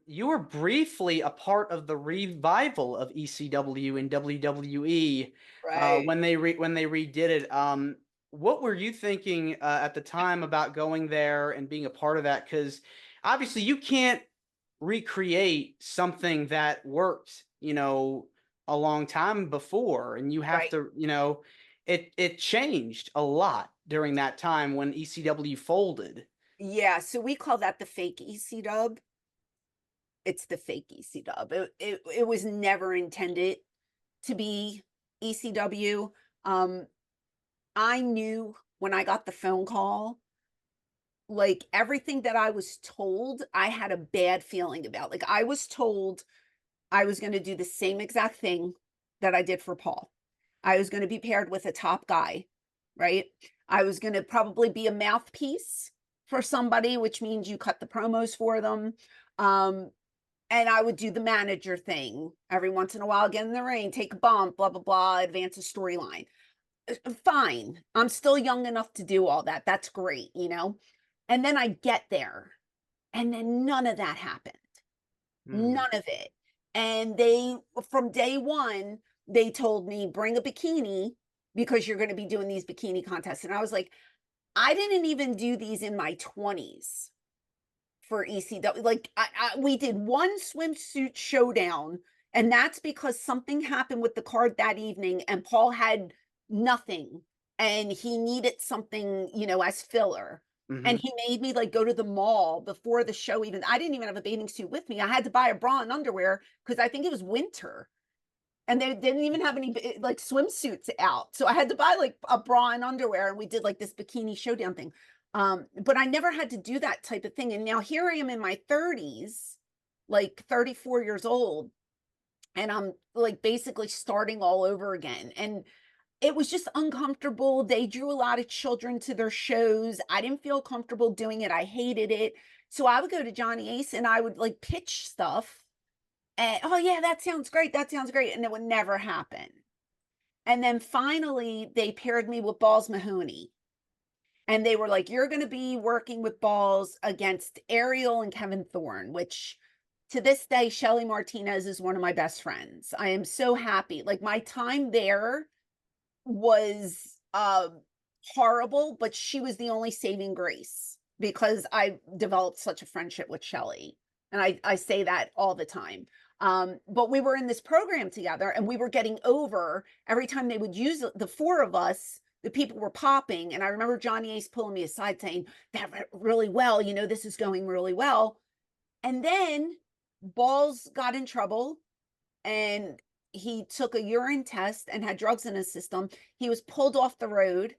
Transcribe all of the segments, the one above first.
You were briefly a part of the revival of ECW and WWE Right. when they redid it. What were you thinking at the time about going there and being a part of that? Because obviously you can't recreate something that worked, a long time before, and you have Right. to, it changed a lot during that time when ECW folded. Yeah, so we call that the fake EC dub. It's the fake EC dub. It was never intended to be ECW. Um, I knew when I got the phone call, like everything that I was told, I had a bad feeling about. Like I was told I was going to do the same exact thing that I did for Paul. I was going to be paired with a top guy, right? I was going to probably be a mouthpiece for somebody, which means you cut the promos for them. Um, and I would do the manager thing every once in a while, get in the ring, take a bump, blah, blah, blah, advance a storyline. Fine. I'm still young enough to do all that. That's great, you know? And then I get there, and then none of that happened. Hmm. None of it. And they from day 1, they told me, "Bring a bikini because you're gonna be doing these bikini contests." And I was like, "I didn't even do these in my 20s for ECW." Like, we did 1 swimsuit showdown, and that's because something happened with the card that evening, and Paul had nothing, and he needed something, as filler. And Hmm. he made me, like, go to the mall before the show even. I didn't even have a bathing suit with me. I had to buy a bra and underwear because I think it was winter, and they didn't even have any like swimsuits out. So I had to buy like a bra and underwear, and we did like this bikini showdown thing. But I never had to do that type of thing. And now here I am in my 30s, like 34 years old, and I'm like basically starting all over again. And it was just uncomfortable. They drew a lot of children to their shows. I didn't feel comfortable doing it. I hated it. So I would go to Johnny Ace and I would like pitch stuff. And oh yeah, that sounds great. That sounds great. And it would never happen. And then finally they paired me with Balls Mahoney. And they were like, you're going to be working with Balls against Ariel and Kevin Thorne, which to this day, Shelly Martinez is one of my best friends. I am so happy. Like my time there was horrible, but she was the only saving grace because I developed such a friendship with Shelly. And I say that all the time. But we were in this program together and we were getting over every time they would use the 4 of us, the people were popping. And I remember Johnny Ace pulling me aside saying, that went really well, this is going really well. And then Balls got in trouble and he took a urine test and had drugs in his system. He was pulled off the road,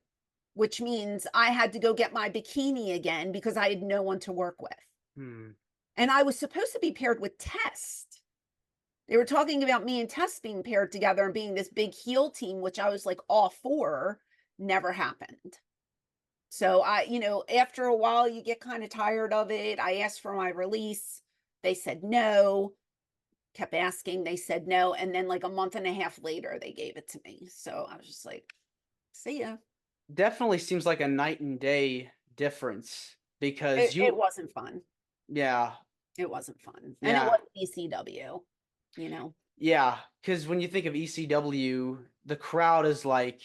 which means I had to go get my bikini again because I had no one to work with. Hmm. And I was supposed to be paired with Test. They were talking about me and Test being paired together and being this big heel team, which I was like all for. Never happened. So after a while, you get kind of tired of it. I asked for my release. They said no. Kept asking, they said no, and then, like, a month and a half later, they gave it to me, so I was just like, "See ya." Definitely seems like a night and day difference because It wasn't fun. yeah, It wasn't fun, and it yeah, wasn't ECW, you know? yeah. Because when you think of ECW, the crowd is like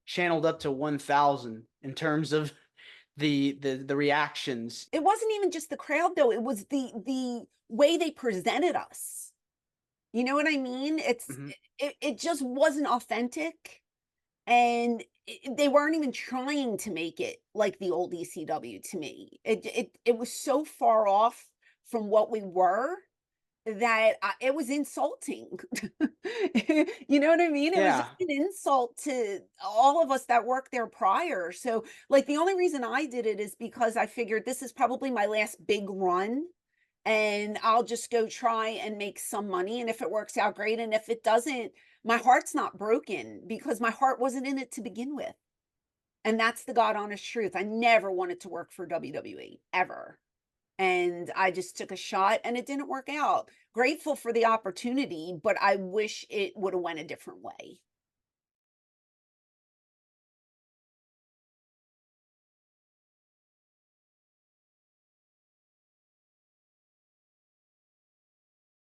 channeled up to 1,000 in terms of the reactions. It wasn't even just the crowd, though, it was the way they presented us, you know what I mean? Mhm. It just wasn't authentic, and they weren't even trying to make it like the old ECW to me. It was so far off from what we were that it was insulting. You know what I mean? It was just Yeah, an insult to all of us that worked there prior. So, like, the only reason I did it is because I figured this is probably my last big run and I'll just go try and make some money. And if it works out, great. And if it doesn't, my heart's not broken because my heart wasn't in it to begin with. And that's the God honest truth. I never wanted to work for WWE ever. And I just took a shot and it didn't work out. Grateful for the opportunity, but I wish it would have went a different way.